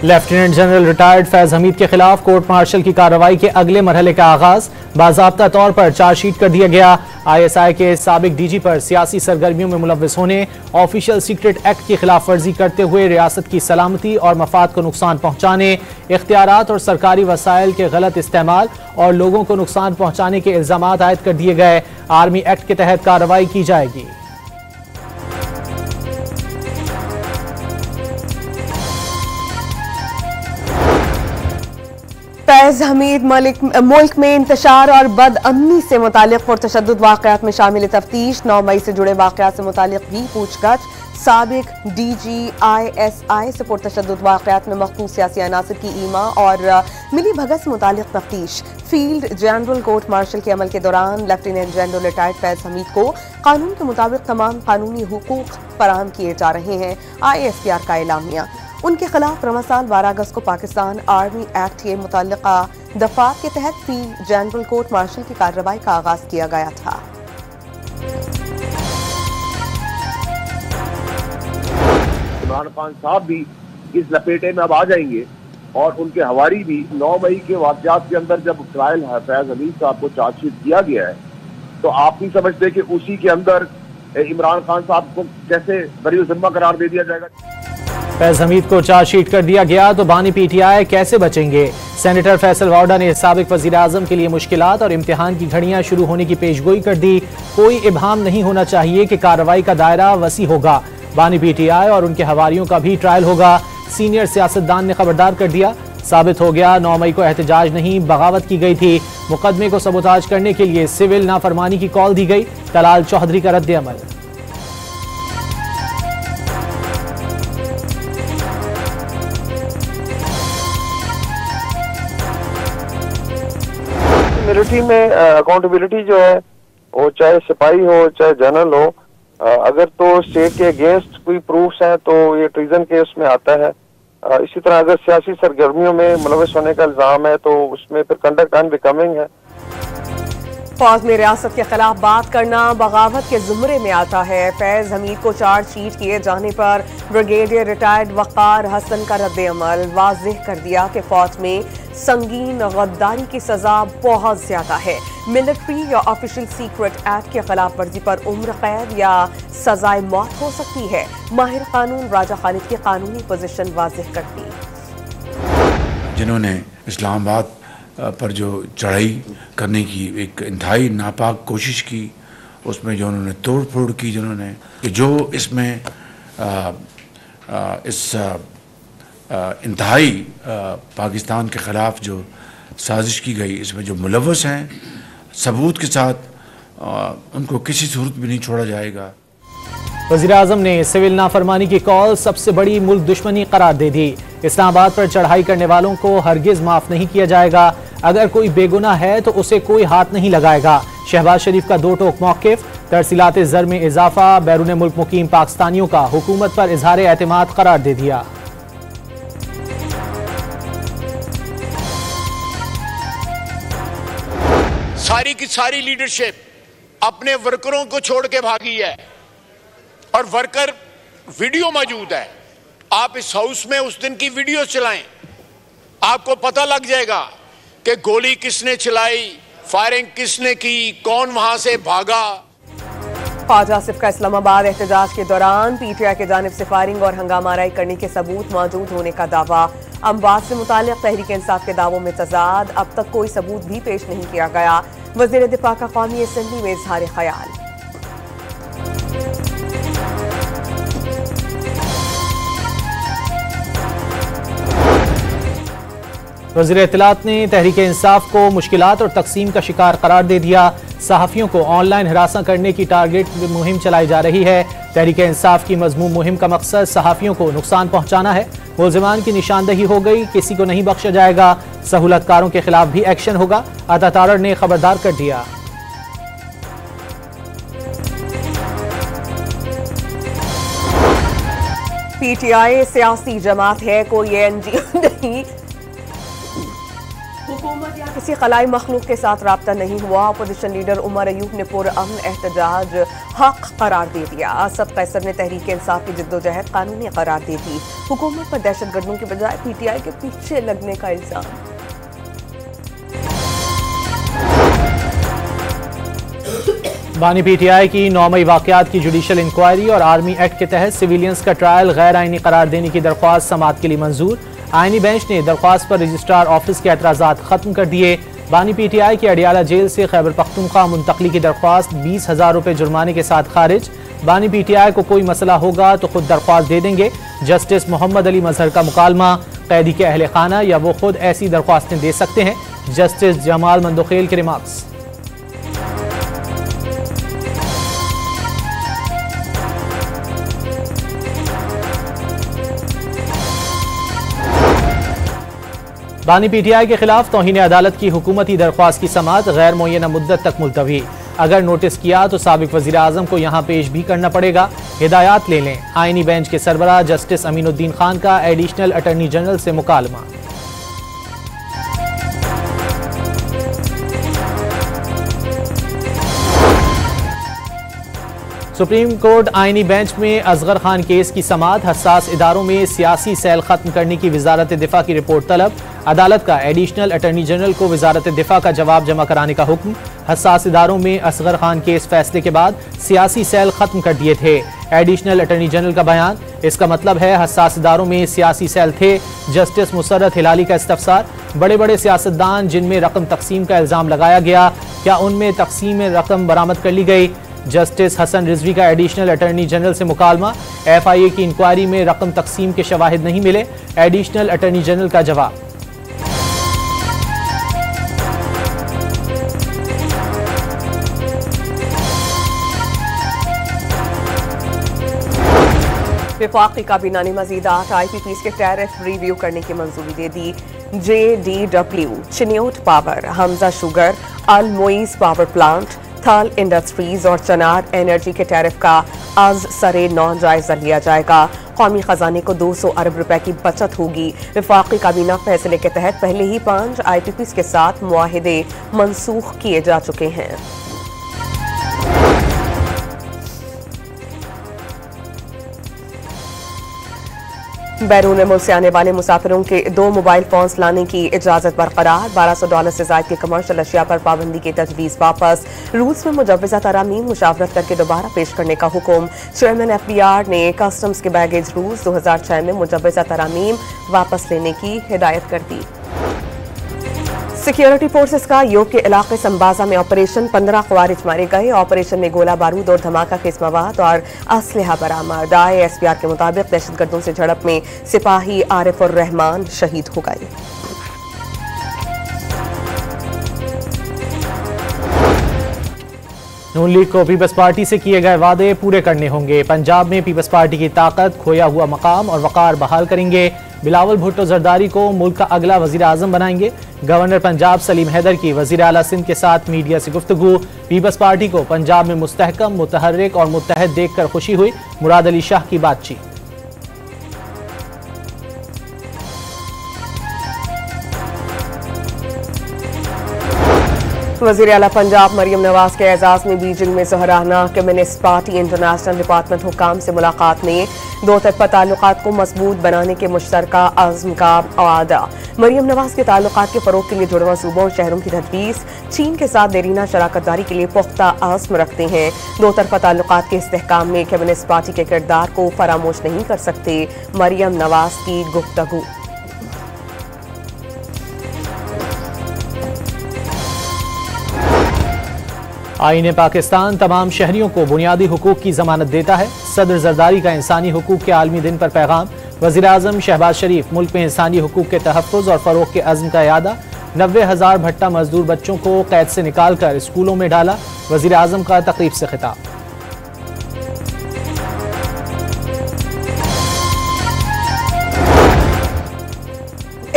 Lieutenant general retired Faiz Hamid के खिलाफ court martial की कार्रवाई के अगले मरहले का आगाज। बाज़ाब्ता तौर पर चार्जशीट कर दिया गया। ISI के साबिक DG पर सियासी सरगर्मियों में मुलव्वस होने, ऑफिशियल सीक्रेट एक्ट की खिलाफ वर्जी करते हुए रियासत की सलामती और मफाद को नुकसान पहुंचाने, इख्तियारात और सरकारी वसाइल के गलत इस्तेमाल और लोगों को नुकसान पहुंचाने के इल्जामात आयद कर दिए गए। आर्मी एक्ट के तहत कार्रवाई की जाएगी। फैज हमीद मुल्क में इंतशार और बदअमनी से मुतालिक पुरतशद्दुद वाक़यात में शामिल तफ्तीश। 9 मई से जुड़े वाक़यात से मुतालिक भी पूछताछ। साबिक DG ISI से पुरतशद्दुद वाक़यात में मखसूस सियासी अनासर की ईमा और मिली भगत से मुतालिक तफ्तीश। फील्ड जनरल कोर्ट मार्शल के अमल के दौरान lieutenant general retired Faiz Hamid को कानून के मुताबिक तमाम कानूनी हुकूक फराहम किए जा रहे हैं। ISPR का एलामिया। उनके खिलाफ रमज़ान 12 अगस्त को पाकिस्तान आर्मी एक्ट के मुतल्लिका दफात के तहत फील्ड जनरल कोर्ट मार्शल की कार्रवाई का आगाज किया गया था। इमरान खान साहब भी इस लपेटे में अब आ जाएंगे और उनके हवारी भी 9 मई के वाक़यात के अंदर जब ट्रायल फैज हमीद साहब को चार्जशीट किया गया है तो आप नहीं समझते कि उसी के अंदर इमरान खान साहब को कैसे बरी ज़िम्मा करार दे दिया जाएगा। फैज हमीद को चार्जशीट कर दिया गया तो बानी PTI कैसे बचेंगे। सेनेटर फैसल वाउडा ने साबिक वज़ीर आज़म के लिए मुश्किलात और इम्तिहान की घड़ियां शुरू होने की पेशगोई कर दी। कोई इबहाम नहीं होना चाहिए कि कार्रवाई का दायरा वसी होगा। बानी PTI और उनके हवारियों का भी ट्रायल होगा। सीनियर सियासतदान ने खबरदार कर दिया। साबित हो गया 9 मई को एहतजाज नहीं बगावत की गई थी। मुकदमे को सबूताज करने के लिए सिविल नाफरमानी की कॉल दी गई। तलाल चौधरी का रद्द अमल। मिलिट्री में अकाउंटेबिलिटी जो है वो चाहे सिपाही हो चाहे जनरल हो, अगर तो स्टेट के अगेंस्ट कोई प्रूफ्स हैं तो ये ट्रीजन केस में आता है। इसी तरह अगर सियासी सरगर्मियों में मुलव्वस होने का इल्जाम है तो उसमें फिर कंडक्ट अनबिकमिंग है। फौज में रियासत के खिलाफ बात करना बगावत के जुमरे में आता है। फैज हमीद को चार्जशीट किए जाने पर ब्रिगेडियर रिटायर्ड वक़ार हसन का रद्द अमल। वाज़ेह कर दिया कि फौज में संगीन गद्दारी की सजा बहुत ज्यादा है। मिलिट्री या ऑफिशियल सीक्रेट एक्ट के खिलाफ वर्जी पर उम्र कैद या सजाए मौत हो सकती है। माहिर कानून राजा खालिद की कानूनी पोजीशन वाज़ेह कर दी। जिन्होंने इस्लामाबाद पर जो चढ़ाई करने की एक इंतहाई नापाक कोशिश की, उसमें जो उन्होंने तोड़ फोड़ की, जिन्होंने कि जो इसमें इस इंतहाई पाकिस्तान के ख़िलाफ़ जो साजिश की गई, इसमें जो मुलव्वस हैं सबूत के साथ उनको किसी सूरत में नहीं छोड़ा जाएगा। वज़ीर आज़म ने सिविल नाफरमानी की कॉल सबसे बड़ी मुल्क दुश्मनी करार दे दी। इस्लामाबाद पर चढ़ाई करने वालों को हरगिज़ माफ़ नहीं किया जाएगा। अगर कोई बेगुनाह है तो उसे कोई हाथ नहीं लगाएगा। शहबाज शरीफ का 2 टोक मौक़िफ़। तरसीलात ज़र में इजाफा, बैरून मुल्क मुकीम पाकिस्तानियों का हुकूमत पर इजहार एतमाद करार दे दिया। सारी की सारी लीडरशिप अपने वर्करों को छोड़ के भागी है और वर्कर वीडियो मौजूद है। आप इस हाउस में उस दिन की वीडियो चलाएं, आपको पता लग जाएगा कि गोली किसने चलाई, फायरिंग किसने की, कौन वहां से भागा। ख्वाजा आसिफ का इस्लामाबाद एहतजाज के दौरान PTI की जानिब से फायरिंग और हंगामाराई करने के सबूत मौजूद होने का दावा। अमवात से मुताल्लिक तहरीक इंसाफ के दावों में तजाद। अब तक कोई सबूत भी पेश नहीं किया गया। वज़ीर दिफा का कौमी असेंबली में इजहार ख्याल। वज़ीर इत्तलात ने तहरीक इंसाफ को मुश्किलात और तकसीम का शिकार करार दे दिया। सहाफ़ियों को ऑनलाइन हिरासा करने की टारगेट मुहिम चलाई जा रही है। तहरीक इंसाफ की मज़मूम मुहिम का मकसद सहाफ़ियों को नुकसान पहुँचाना है। मुलज़िमान की निशानदही हो गई, किसी को नहीं बख्शा जाएगा। सहूलतकारों के खिलाफ भी एक्शन होगा। अता तारड़ ने खबरदार कर दिया। PTI सियासी जमात है, कोई NGO नहीं। हुकूमत या किसी खलाई मखलूक के साथ राब्ता नहीं हुआ। अपोजिशन लीडर उमर अयूब ने पुरअमन एहतजाज हक करार दे दिया। असद कैसर ने तहरीक इंसाफ की जिद्दोजहद कानूनी करार दे दी। हुकूमत पर दहशतगर्दों के बजाय PTI के पीछे लगने का इल्जाम। बानी PTI की 9 मई वाकयात की जुडिशल इंक्वायरी और आर्मी एक्ट के तहत सिविलियंस का ट्रायल गैर आईनी करार देने की दरख्वास्त समाअत के लिए मंजूर। आईनी बेंच ने दरख्वास्त पर रजिस्ट्रार ऑफिस के एतराज़ात खत्म कर दिए। बानी PTI की अडियाला जेल से खैबर पख्तूनख्वा मुंतकली की दरख्वास्त 20,000 रुपये जुर्माने के साथ खारिज। बानी PTI को कोई मसला होगा तो खुद दरख्वास्त दे देंगे। जस्टिस मोहम्मद अली मजहर का मुकालमा, कैदी के अहले खाना या वो खुद ऐसी दरख्वास्तें दे सकते हैं। जस्टिस जमाल मंदोखेल के रिमार्क्स। बानी PTI के खिलाफ तौहीन अदालत की हुकूमती दरख्वास्त की समाअत गैर मुअय्यना मुद्दत तक मुलतवी। अगर नोटिस किया तो साबिक वज़ीर आज़म को यहाँ पेश भी करना पड़ेगा। हिदायत ले लें। आईनी बेंच के सरबराह जस्टिस अमीनुद्दीन खान का एडिशनल अटॉर्नी जनरल से मुकालमा। सुप्रीम कोर्ट आईनी बेंच में असगर खान केस की समाअत। हसास इदारों में सियासी सेल खत्म करने की वजारत दिफा की रिपोर्ट तलब। अदालत का एडिशनल अटॉर्नी जनरल को वजारत दिफा का जवाब जमा कराने का हुक्म। हसास इदारों में असगर खान केस फैसले के बाद सियासी सेल खत्म कर दिए थे। एडिशनल अटॉर्नी जनरल का बयान, इसका मतलब है हसास इदारों में सियासी सेल थे। जस्टिस मुसर्रत हिलाली का इस्तफसार, बड़े बड़े सियासतदान जिनमें रकम तकसीम का इल्जाम लगाया गया, क्या उनमें तकसीम रकम बरामद कर ली गई। जस्टिस हसन रिजवी का एडिशनल अटॉर्नी जनरल से मुकालमा। FIA की इंक्वायरी में रकम तकसीम के शवाहिद नहीं मिले। एडिशनल अटॉर्नी जनरल का जवाब। वफाकी काबीना ने मजीद 8 IPPs के टैरिफ रिव्यू करने की मंजूरी दे दी। JDW, Chiniot power, Hamza sugar, Al Moiz power plant, Thal industries और चनार एनर्जी के टैरिफ का आज सरे 9 जायजा लिया जाएगा। कौमी खजाने को 200 अरब रुपए की बचत होगी। वफाकी काबीना फैसले के तहत पहले ही 5 IPPs के साथ मुआहिदे मनसूख किए जा चुके हैं। बैरून मुल्क से आने वाले मुसाफिरों के 2 मोबाइल फोन्स लाने की इजाजत बरकरार। $1200 से ज्यादा की कमर्शियल अशिया पर पाबंदी की तजवीज वापस। रूल्स में मुजव्वजा तरामीम मुशावरत करके दोबारा पेश करने का हुक्म। चेयरमैन FBR ने कस्टम्स के बैगेज रूल्स 2006 में मुजव्वजा तरामीम वापस लेने की हिदायत कर दी। सिक्योरिटी फोर्सेस का योग के इलाके संबाजा में ऑपरेशन, 15 ख्वारिज मारे गए। ऑपरेशन में गोला बारूद और धमाका खेज मवाद और असलहा बरामद। ISPR के मुताबिक दहशतगर्दों से झड़प में सिपाही आरिफ उर रहमान शहीद हो गए। नून लीग को पीपल्स पार्टी से किए गए वादे पूरे करने होंगे। पंजाब में पीपल्स पार्टी की ताकत, खोया हुआ मकाम और वकार बहाल करेंगे। बिलावल भुट्टो जरदारी को मुल्क का अगला वजीर आजम बनाएंगे। गवर्नर पंजाब सलीम हैदर की वजीर आला सिंध के साथ मीडिया से गुफ्तगू। पीपल्स पार्टी को पंजाब में मुस्तहकम, मुतहर्रिक और मुत्तहद देखकर खुशी हुई। मुराद अली शाह की बातचीत। वज़ीर आला पंजाब मरियम नवाज के एजाज में बीजिंग में ज़हराना कम्युनिस्ट पार्टी इंटरनेशनल डिपार्टमेंट हुकाम से मुलाकात में 2 तरफ़ा ताल्लुकात को मजबूत बनाने के मुश्तरका अज़्म का वादा। मरियम नवाज के ताल्लुकात के फ़रोग़ के लिए जुड़वा सूबों और शहरों की तजवीज़। चीन के साथ देरीना शराकतदारी के लिए पुख्ता अज़्म रखते हैं। 2 तरफ़ा ताल्लुकात के इस्तेहकाम में कम्युनिस्ट पार्टी के किरदार को फरामोश नहीं कर सकते। मरियम नवाज की गुफ्तगू। आईन पाकिस्तान तमाम शहरियों को बुनियादी हुकूक की जमानत देता है। सदर जरदारी का इंसानी हुकूक के आलमी दिन पर पैगाम। वज़ीर आज़म शहबाज शरीफ मुल्क में इंसानी हुकूक के तहफ़्फ़ुज़ और फ़रोग़ के अज़्म का यादा। 90,000 भट्टा मजदूर बच्चों को कैद से निकाल कर स्कूलों में डाला। वज़ीर आज़म का तक़रीब से खिताब।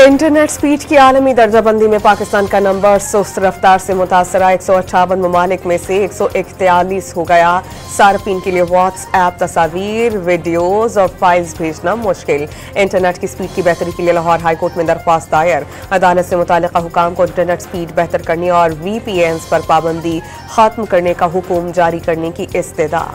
इंटरनेट स्पीड की आलमी दर्जाबंदी में पाकिस्तान का नंबर सुस्त रफ्तार से मुतासरा 158 ममालिक में से 141 हो गया। सार्फिन के लिए व्हाट्सएप तस्वीर, वीडियोज और फाइल्स भेजना मुश्किल। इंटरनेट की स्पीड की बेहतरी के लिए लाहौर हाईकोर्ट में दरख्वास्त दायर। अदालत से मुतालिका हुकाम को इंटरनेट स्पीड बेहतर करने और VPNs पर पाबंदी खत्म करने का हुक्म जारी करने की इस्तदा।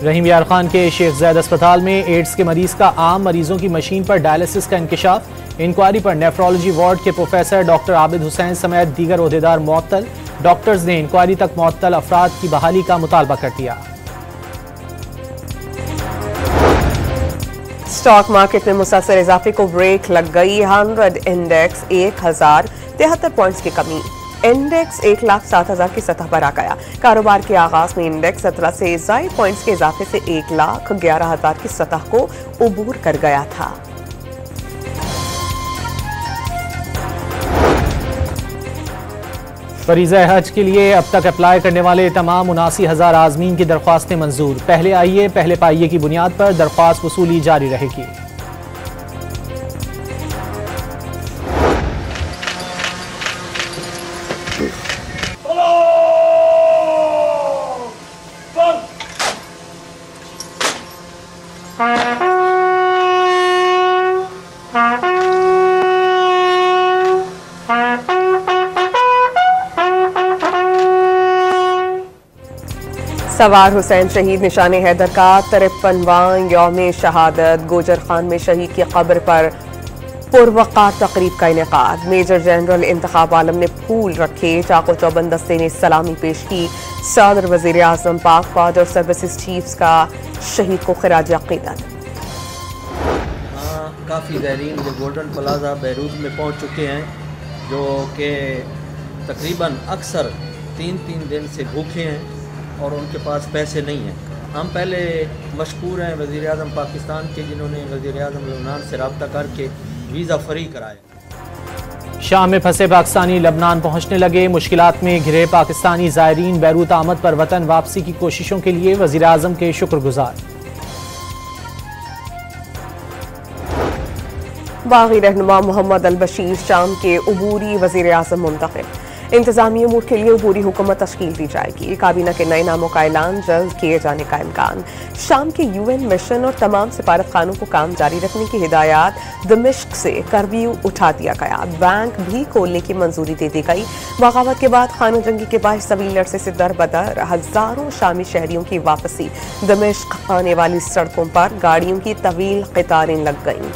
रहीम यार खान के शेख ज़ैद अस्पताल में एड्स के मरीज का आम मरीजों की मशीन पर डायलिसिस का इंकशाफ। इंक्वायरी पर नेफ्रोलॉजी वार्ड के प्रोफेसर डॉक्टर आबिद हुसैन समेत दीगर ओहदेदार मुअत्तल। डॉक्टर्स ने इंक्वायरी तक मुअत्तल अफराद की बहाली का मुतालबा कर दिया। स्टॉक मार्केट में मुसलसल इजाफे को ब्रेक लग गई। 100 इंडेक्स 1073 पॉइंट्स की कमी। इंडेक्स 1,07,000 की सतह पर आ गया। कारोबार के आगाज में इंडेक्स 17 से ज़ायद पॉइंट्स के इजाफे से 1,11,000 की सतह को उबूर कर गया था। फरीज़ा हज के लिए अब तक अप्लाई करने वाले तमाम 79,000 आज़मीन की दरख्वास्तें मंजूर। पहले आइए पहले पाइए की बुनियाद पर दरख्वास्त वसूली जारी रहेगी। सवार हुसैन शहीद निशाने हैदर का 53वां यौम शहादत। गोजर खान में शहीद की कब्र पर पुरवकार तकरीब का इनेकाद। मेजर जनरल इंतखाब आलम ने फूल रखे। चाको चौबंद दस्ते ने सलामी पेश की। सदर वजीर आजम पाक फौज और सर्विसेज चीफ्स का शहीद को खिराज अकीदत। काफ़ी ज़ायरीन जो गोल्डन प्लाजा बैरूत में पहुंच चुके हैं, जो कि तकरीबन अक्सर 3-3 दिन से भूखे हैं और उनके पास पैसे नहीं हैं। हम पहले मशकूर हैं वज़ीर आज़म पाकिस्तान के, जिन्होंने वज़ीर आज़म लबनान से रब्ता करके वीज़ा फ्री कराया। शाम में फंसे पाकिस्तानी लबनान पहुंचने लगे। मुश्किलात में घिरे पाकिस्तानी ज़ायरीन बैरूत आमद पर वतन वापसी की कोशिशों के लिए वज़ीर आज़म के शुक्रगुजार। बागी रहनुमा मोहम्मद अल बशीर शाम के उबूरी वज़ीर आज़म मुंतखब। इंतजामी अमूर के लिए उबूरी हुकूमत तश्कील दी जाएगी। काबीना के नए नामों का ऐलान जल्द किए जाने का इम्कान। शाम के UN मिशन और तमाम सिफारत खानों को काम जारी रखने की हिदायत। दमिश्क से कर्फ्यू उठा दिया गया। बैंक भी खोलने की मंजूरी दे दी गई। बगावत के बाद खानो जंगी के बायस तवील अरसे से दर बदर हजारों शामी शहरियों की वापसी। दमिश्क आने वाली सड़कों पर गाड़ियों की तवील कतारें लग गईं।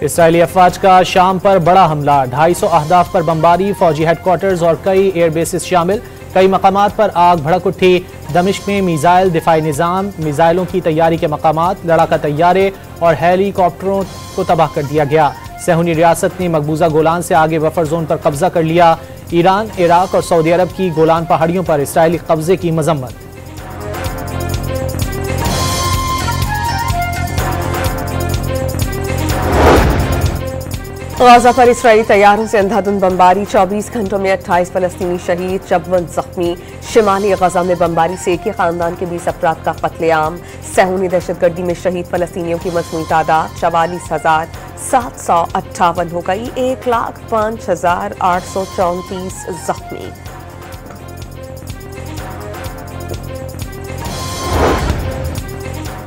इसराइली अफवाज का शाम पर बड़ा हमला। 250 अहदाफ पर बमबारी। फौजी हेडक्वार्टर्स और कई एयरबेसेस शामिल। कई मकामात पर आग भड़क उठी। दमिश्क में मिसाइल दिफाई निज़ाम, मिसाइलों की तैयारी के मकामात, लड़ाका तैयारे और हेलीकॉप्टरों को तबाह कर दिया गया। सहूनी रियासत ने मकबूजा गोलान से आगे बफर जोन पर कब्जा कर लिया। ईरान, इराक और सऊदी अरब की गोलान पहाड़ियों पर इसराइली कब्जे की मजम्मत। गाजा पर इसराइली तैयारों से अंधाधुंध बमबारी। 24 घंटों में 28 फलस्तीनी शहीद, 54 जख्मी। शिमाली गजा में बमबारी से एक ही खानदान के 20 अफराद का कत्लेआम। सहूनी दहशतगर्दी में शहीद फलस्तीनियों की मजमूई तादाद 44,758 हो गई। 1,05,834 जख्मी।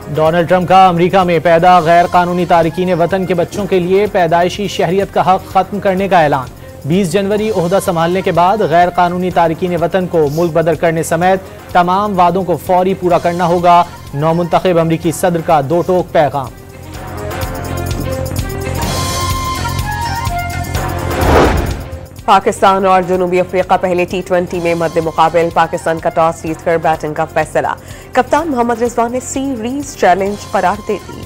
डोनाल्ड ट्रंप का अमेरिका में पैदा गैर कानूनी तारकीन वतन के बच्चों के लिए पैदाइशी शहरियत का हक खत्म करने का ऐलान। 20 जनवरी ओहदा संभालने के बाद गैर कानूनी तारकीन वतन को मुल्क बदर करने समेत तमाम वादों को फौरी पूरा करना होगा। नौमुंतखब अमरीकी सदर का दो टोक पैगाम। पाकिस्तान और जनूबी अफ्रीका पहले T20 में मद्दे मुकाबिल। पाकिस्तान का टॉस जीतकर बैटिंग का फैसला। कप्तान मोहम्मद रिजवान ने सीरीज चैलेंज करार दे दी।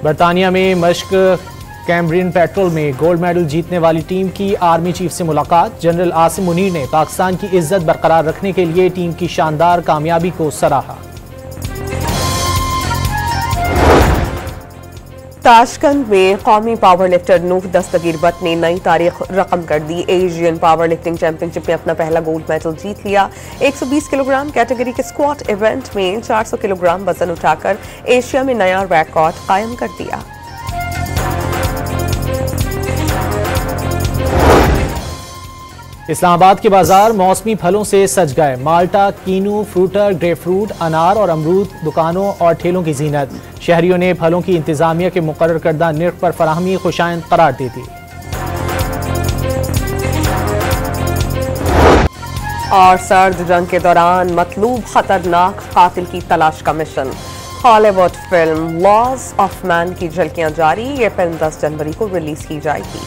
बरतानिया में मश्क कैम्ब्रियन पेट्रोल में गोल्ड मेडल जीतने वाली टीम की आर्मी चीफ से मुलाकात। जनरल आसिम मुनीर ने पाकिस्तान की इज्जत बरकरार रखने के लिए टीम की शानदार कामयाबी को सराहा। ताशकंद में कौमी पावर लिफ्टर नूह दस्तगीर बट ने नई तारीख रकम कर दी। एशियन पावर लिफ्टिंग चैंपियनशिप में अपना पहला गोल्ड मेडल जीत लिया। 120 किलोग्राम कैटेगरी के स्क्वाट इवेंट में 400 किलोग्राम वजन उठाकर एशिया में नया रिकॉर्ड कायम कर दिया। इस्लामाबाद के बाजार मौसमी फलों से सज गए। माल्टा, कीनू, फ्रूटर, ग्रेपफ्रूट, अनार और अमरूद दुकानों और ठेलों की जीनत। शहरियों ने फलों की इंतजामिया के मुकर्रर करदा निर्ख पर फराहमी खुशाइंद करार दे दी। और सर्द जंग के दौरान मतलूब खतरनाक कातिल की तलाश का मिशन। Hollywood film laws of man की झलकियां जारी। ये फिल्म 10 जनवरी को रिलीज की जाएगी।